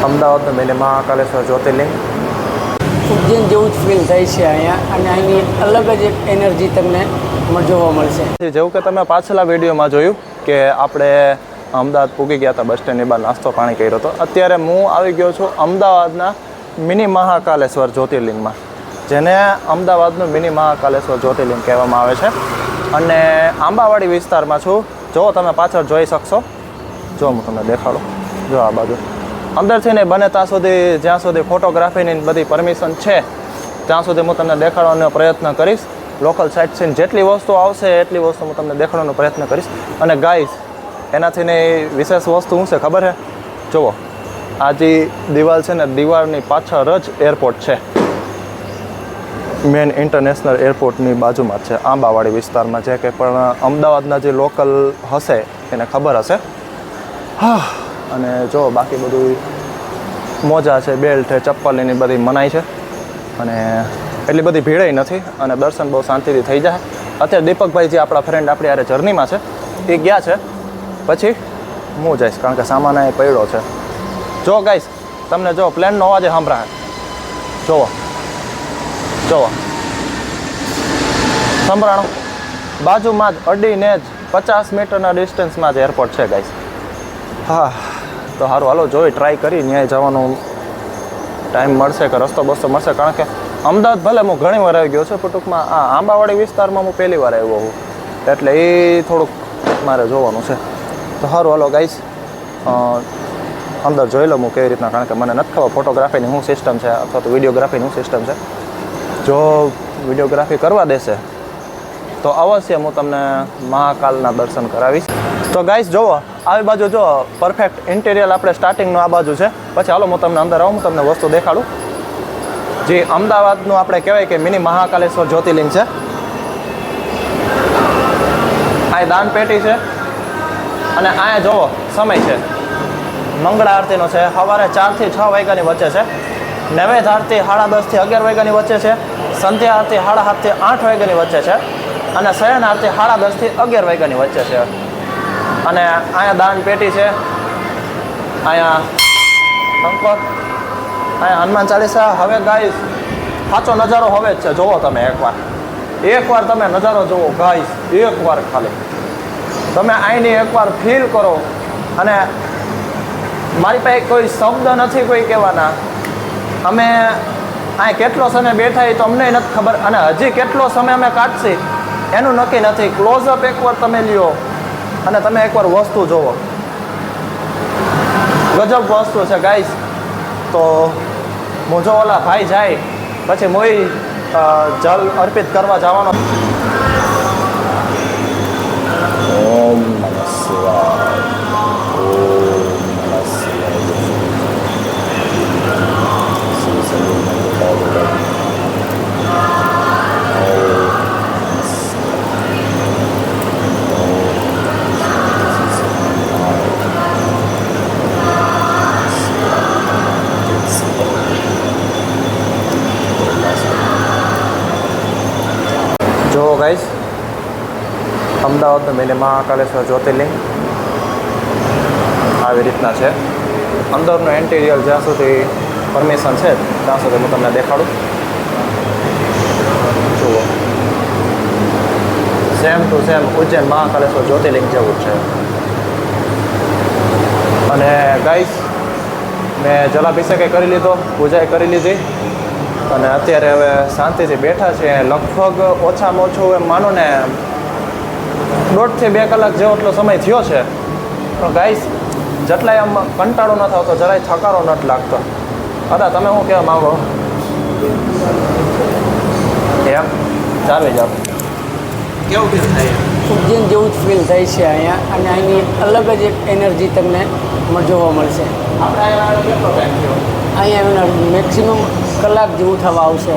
અમદાવાદનું મિની મહાકાલેશ્વર જ્યોતિર્લિંગ. ઉજ્જૈન જેવું જ ફીલ થાય છે અહીંયા, અને અહીંની અલગ જ એક એનર્જી તમને જોવા મળશે. જેવું કે તમે પાછલા વિડીયોમાં જોયું કે આપણે અમદાવાદ પૂગી ગયા હતા, બસ સ્ટેન્ડની બહાર નાસ્તો પાણી કર્યો હતો. અત્યારે હું આવી ગયો છું અમદાવાદના મિની મહાકાલેશ્વર જ્યોતિર્લિંગમાં, જેને અમદાવાદનું મિની મહાકાલેશ્વર જ્યોતિર્લિંગ કહેવામાં આવે છે. અને આંબાવાડી વિસ્તારમાં છું. જો તમે પાછળ જોઈ શકશો, જો હું તમને દેખાડું. જો આ બાજુ અંદરથી નહીં બને ત્યાં સુધી, જ્યાં સુધી ફોટોગ્રાફીની બધી પરમિશન છે ત્યાં સુધી હું તમને દેખાડવાનો પ્રયત્ન કરીશ. લોકલ સાઇટ સીન જેટલી વસ્તુ આવશે એટલી વસ્તુ હું તમને દેખાડવાનો પ્રયત્ન કરીશ. અને ગાઈસ, એનાથી વિશેષ વસ્તુ શું છે ખબર છે? જુઓ, આ જે દિવાલ છે ને, દિવાલની પાછળ જ એરપોર્ટ છે. મેન ઇન્ટરનેશનલ એરપોર્ટની બાજુમાં જ છે, આંબાવાડી વિસ્તારમાં. જે કંઈ પણ અમદાવાદના જે લોકલ હશે એને ખબર હશે. હા, અને જો બાકી બધું મોજા છે, બેલ્ટ છે, ચપ્પલની બધી મનાઈ છે. અને એટલી બધી ભીડે નથી, અને દર્શન બહુ શાંતિથી થઈ જાય. અત્યારે દીપકભાઈ જે આપણા ફ્રેન્ડ આપણી યારે જર્નીમાં છે એ ગયા છે, પછી હું જઈશ, કારણ કે સામાન એ પડ્યો છે. જો ગાઈસ, તમને જો પ્લેનનો અવાજ સાંભળાય, જુઓ જુઓ, સંભળાણો. બાજુમાં જ અડીને જ 50 મીટરના ડિસ્ટન્સમાં જ એરપોર્ટ છે ગાઈસ. હા, તો સારું, હાલો જોઈ ટ્રાય કરી ન્યાય જવાનો ટાઈમ મળશે કે રસ્તો બસ્તો મળશે. કારણ કે અમદાવાદ ભલે હું ઘણી વાર આવી ગયો છું, પણ ટૂંકમાં આ આંબાવાડી વિસ્તારમાં હું પહેલી વાર આવ્યો છું, એટલે એ થોડુંક મારે જોવાનું છે. તો સારું, હાલો ગાઈસ, અંદર જોઈ લો હું કેવી રીતના, કારણ કે મને નથી ખબર ફોટોગ્રાફીની શું સિસ્ટમ છે અથવા તો વિડીયોગ્રાફીની શું સિસ્ટમ છે. જો વિડીયોગ્રાફી કરવા દેશે તો અવશ્ય હું તમને મહાકાલના દર્શન કરાવીશ. તો ગાઈસ જુઓ, આવી બાજુ જો પરફેક્ટ ઇન્ટિરિયર આપણે સ્ટાર્ટિંગનું આ બાજુ છે. પછી હાલો હું તમને અંદર આવું, હું તમને વસ્તુ દેખાડું. જે અમદાવાદનું આપણે કહેવાય કે મિની મહાકાલેશ્વર જ્યોતિર્લિંગ છે. આ દાન પેટી છે, અને અહીંયા જુઓ સમય છે, મંગળા આરતીનો છે. સવારે 4 થી 6 વાગ્યાની વચ્ચે છે. નૈવેદ્ય આરતી 10:30 થી 11 વાગ્યાની વચ્ચે છે. સંધ્યા આરતી 7:30 થી 8 વાગ્યાની વચ્ચે છે. અને શયન આરતી 10:30 થી 11 વાગ્યાની વચ્ચે છે. અને અહીંયા દાન પેટી છે, અહીંયા શંકર, અહીંયા હનુમાન ચાલીસા. હવે ગાઈસ, સાચો નજારો હવે જ છે. જુઓ તમે એકવાર તમે નજારો જુઓ ગાઈસ, એકવાર ખાલી તમે અહીંની એકવાર ફીલ કરો. અને મારી પાસે કોઈ શબ્દ નથી કોઈ કહેવાના. અમે અહીં કેટલો સમય બેઠા એ તો અમને નથી ખબર, અને હજી કેટલો સમય અમે કાઢશે એનું નક્કી નથી. ક્લોઝઅપ એકવાર તમે લ્યો અને તમે એકવાર વસ્તુ જુઓ, ગજબ વસ્તુ છે ગાઈસ. તો હું જો ઓલા ભાઈ જાય પછી મોઈ જલ અર્પિત કરવા જવાનો. ઓમ નમઃ શિવાય, ઓમ નમઃ શિવાય. જો ગાઈસ, અમદાવાદનું મિની મહાકાલેશ્વર જ્યોતિર્લિંગ આવી રીતના છે. અંદરનું ઇન્ટિરિયર જ્યાં સુધી પરમિશન છે ત્યાં સુધી હું તમને દેખાડું. જુઓ, same to same Ujjain Mahakaleshwar Jyotirlinga જેવું જ છે. અને ગાઈસ, મેં જલાભિષેક કરી લીધો, પૂજા કરી લીધી, અને અત્યારે હવે શાંતિથી બેઠા છે. લગભગ ઓછામાં ઓછું એમ માનો ને 1.5 થી 2 કલાક જેવો એટલો સમય થયો છે. પણ ગાઈસ, જેટલાય આમ કંટાળો ન થતો, જરાય થકારો નથી લાગતો. અદા તમે શું કહેવા માંગો? એમ ચાલે જાવ, કેવું ફીલ થાય? ઉજ્જૈન જેવું જ ફીલ થાય છે અહીંયા, અને અહીંની અલગ જ એક એનર્જી તમને જોવા મળશે. આપણે અહીંયા કેટલો ટાઈમ થયો? અહીંયા મેક્સિમમ કલાક જેવું થવા આવશે.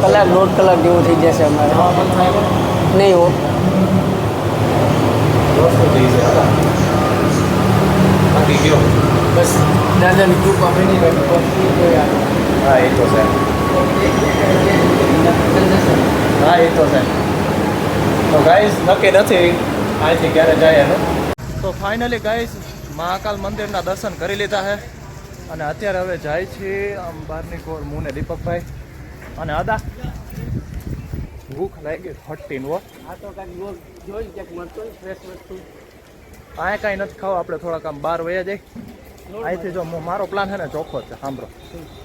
કલાક 1.5 કલાક જેવું થઈ જશે અમારે. નહીં હો, બસ દાદાની કૃપા બની રહી. હા, એ તો છે. હા, એ તો છે. તો ગાઈસ, નક્કી નથી અહીંથી ક્યારે જાય એનું. તો ફાઇનલી ગાઈસ, મહાકાલ મંદિરના દર્શન કરી લીધા છે. અને અત્યારે હવે જાય છે આમ બહારની કોર હું ને દીપકભાઈ અને અદા ભૂખ લાગી હટ્ટીને હો. આ તો કાંઈક જોઈ ક્યાંક મળતો ને ફ્રેશ વસ્તુ. અહીંયા કાંઈ નથી ખાવા, આપણે થોડાક આમ બહાર વયા જઈ. અહીંથી જો મારો પ્લાન છે ને ચોખ્ખો છે, સાંભળો.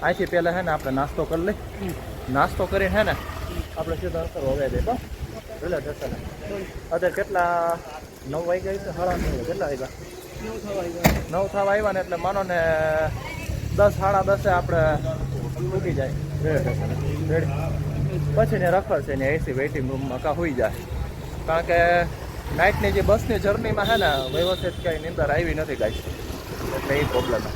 અહીંથી પહેલાં છે ને આપણે નાસ્તો કરી લઈ. નાસ્તો કરીને છે ને આપણે સીધા અંતર વયા જઈએ બસ પેલા જશે ને. અત્યારે કેટલા 9 વાગ્યા છે, 9:30 કેટલા વાગ્યા? 9 થવા આવ્યા ને એટલે માનો ને 10 સાડા 10 આપણે તૂટી જાય રેલવે સ્ટેશન રેડી. પછી ને રખડ છે ને એસી વેઇટિંગ રૂમમાં કાં હોઈ જાય, કારણ કે નાઇટની જે બસની જર્નીમાં છે ને વ્યવસ્થિત કંઈ નીંદર આવી નથી ગાઈસ, એટલે એ પ્રોબ્લેમ છે.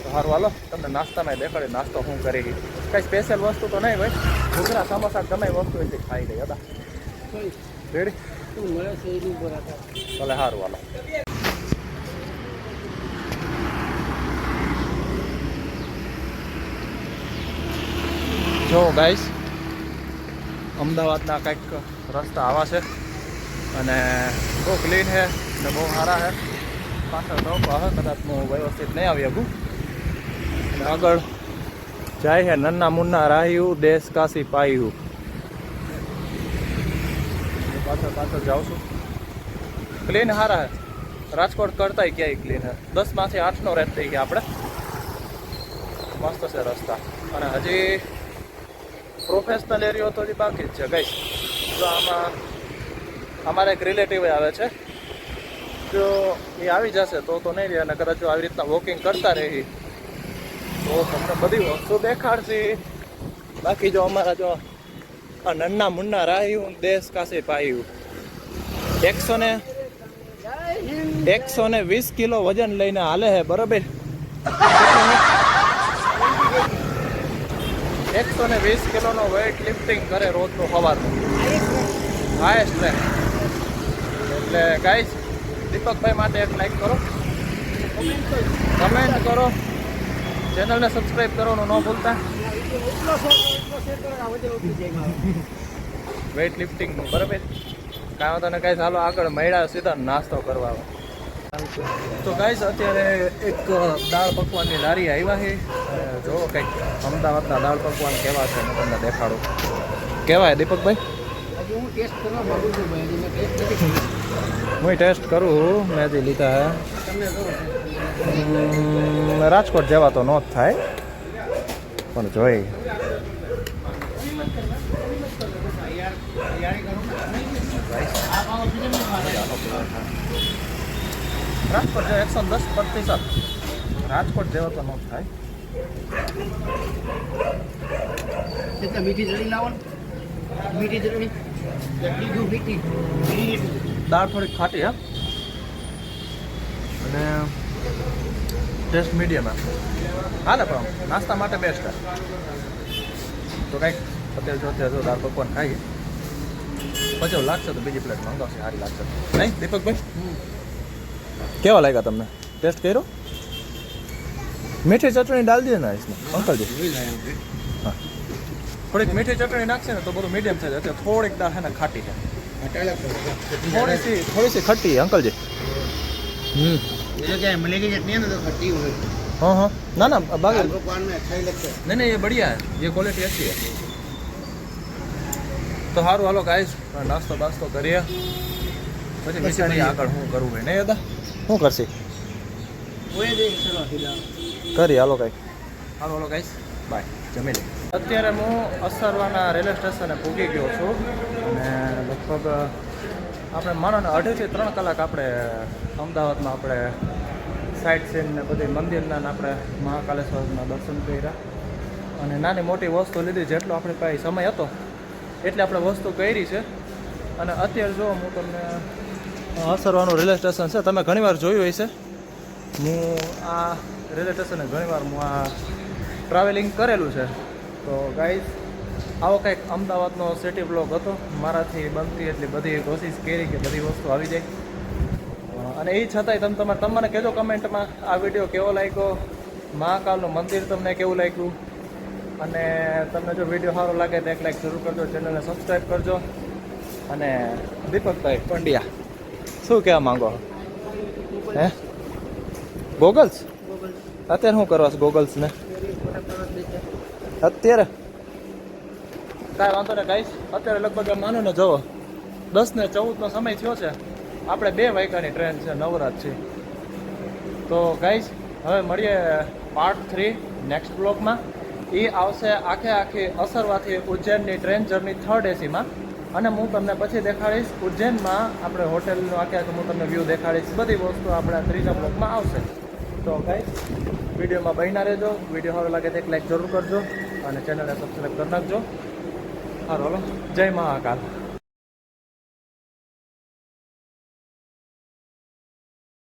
તો સારું હાલો તમને નાસ્તામાં દેખાડી નાસ્તો શું કરી. કંઈ સ્પેશિયલ વસ્તુ તો નહીં હોય, ઘૂઘરા સમોસા ગમે વસ્તુ એથી ખાઈ લઈ હતા રેડી. મળે છે એની ભલે સારું હાલો. જો ગાઈસ અમદાવાદના કંઈક રસ્તા આવા છે અને બહુ ક્લીન છે અને બહુ સારા છે. પાછળ લોકો હવે કદાચ હું વ્યવસ્થિત નહીં આવી શકું. અને આગળ જાય છે નન્ના મુન્ના રાહ્યું દેશ કાશી પાયું. પાછળ જાઉં છું. ક્લીન સારા છે, રાજકોટ કરતાંય ક્યાંય ક્લીન છે. 10માંથી 8નો રેટ થઈ ગયા આપણે. મસ્ત છે રસ્તા. અને હજી પ્રોફેશનલ એરિયો તો હજી બાકી જ છે ગઈ. જો આમાં અમારા એક રિલેટિવ આવે છે, જો એ આવી જશે તો નહીં રહે. અને કદાચ જો આવી રીતના વોકિંગ કરતા રહી તો તમને બધી વસ્તુ દેખાડશે. બાકી જો અમારા જો આ નન્ના મુન્ના રાહ્યું દેશ કાશી પાયું 120 કિલો વજન લઈને હાલે છે બરાબર. 120 કિલોનો વેઇટ લિફ્ટિંગ કરે રોજનું સવારનું હાઈએસ્ટ ને. એટલે ગાઈસ દીપકભાઈ માટે એક લાઈક કરો, કમેન્ટ કરો, ચેનલને સબસ્ક્રાઈબ કરવાનું ન ભૂલતા. વેઇટ લિફ્ટિંગનું બરાબર. કાંઈ તને કાંઈ ચાલો આગળ મળ્યા સીધા નાસ્તો કરવા. તો ગાઈસ અત્યારે એક દાળ પકવાનની લારી આવ્યા છે. જોવો કંઈક અમદાવાદના દાળ પકવાન કેવા છે હું તમને દેખાડું. કેવાય દીપકભાઈ? હું ટેસ્ટ કરવા માંગુ છું ભાઈ, હજી મેં ટેસ્ટ નથી કર્યો. હું ટેસ્ટ કરું, મેં હજી લીધા હે. તમને રાજકોટ જેવા તો ન જ થાય પણ જોઈ. રાજકોટ જેવા 110%. રાજકોટ જેવો તો ન જ થાય. એટલે મીઠી ચટણી લાવો ને, મીઠી ચટણી મીઠી દાળ થોડીક ખાટી હા, અને ટેસ્ટ મીડિયમ હા ને પણ નાસ્તા માટે બેસ્ટ છે. તો કંઈક અત્યારે જો અત્યારે જો દાળ પકવાન ખાઈએ પછી લાગશે તો બીજી પ્લેટ મંગાવશે, સારી લાગશે નહીં દીપકભાઈ? કેવા લાગ્યા તમને? ટેસ્ટ કર્યો? મીઠી ચટણી ડાલ દીધે ને इसमें અંકલજી? હા થોડીક મીઠી ચટણી નાખશે ને તો બધું મીડિયમ થઈ જાય. અત્યારે થોડીક દાળ છે ને ખાટી છે, થોડી સી खट्टी है अंकल जी. ये क्या है, मिलेगी चटनी है ना तो खट्टी हो गई. हाँ हाँ ना ना बाकी पकवान में अच्छा ही लगता है. नहीं नहीं ये बढ़िया है, ये क्वालिटी अच्छी है. તો સારું હાલો ગાઈસ નાસ્તો બાસ્તો કરીએ પછી વિચારીએ આગળ શું કરવું હોય નહીં હતા શું કરશે કરી. હાલો કાંઈ હાલો ગાઈસ બાય જમી લે. અત્યારે હું અસરવાના રેલવે સ્ટેશને પૂગી ગયો છું અને લગભગ આપણે માનો ને 2.5 થી 3 કલાક આપણે અમદાવાદમાં આપણે સાઇટ સીન ને બધી મંદિરના આપણે મહાકાલેશ્વરના દર્શન કર્યા અને નાની મોટી વસ્તુ લીધી. જેટલો આપણી પાસે સમય હતો એટલે આપણે વસ્તુ કરી છે. અને અત્યારે જો હું તમને અસરવાનું રેલવે સ્ટેશન છે, તમે ઘણીવાર જોયું હશે. હું આ રેલવે સ્ટેશને ઘણીવાર હું આ ટ્રાવેલિંગ કરેલું છે. તો ગાઈઝ આવો કંઈક અમદાવાદનો સિટી બ્લોગ હતો. મારાથી બનતી એટલી બધી કોશિશ કરી કે બધી વસ્તુ આવી જાય. અને એ છતાંય તમને કહેજો કમેન્ટમાં આ વિડીયો કેવો લાગ્યો, મહાકાલનું મંદિર તમને કેવું લાગ્યું. અને તમને જો વિડીયો સારો લાગે તો એક લાઈક જરૂર કરજો, ચેનલને સબસ્ક્રાઈબ કરજો. અને દીપકભાઈ પંડ્યા શું કહેવા માંગો? હે ગોગલ્સ અત્યારે શું કરવા છે ગોગલ્સ ને અત્યારે કાંઈ વાંધો ને ગાઈસ અત્યારે લગભગ માનો ને જવો 10:14 સમય થયો છે. આપણે 2 વાગ્યાની ટ્રેન છે નવરાત છે. તો ગાઈસ હવે મળીએ પાર્ટ 3 નેક્સ્ટ બ્લોગમાં. એ આવશે આખી અસરવાથી ઉજ્જૈનની ટ્રેન જર્ની 3rd એસીમાં. અને હું તમને પછી દેખાડીશ ઉજ્જૈનમાં આપણે હોટેલનું આખે હું તમને વ્યૂ દેખાડીશ. બધી વસ્તુ આપણા 3જા બ્લોગમાં આવશે. તો ગાઈસ વિડીયોમાં બન્યા રહેજો. વિડીયો સારો લાગે તો એક લાઈક જરૂર કરજો અને ચેનલને સબસ્ક્રાઈબ કરી નાખજો. હાલો જય મહાકાલ.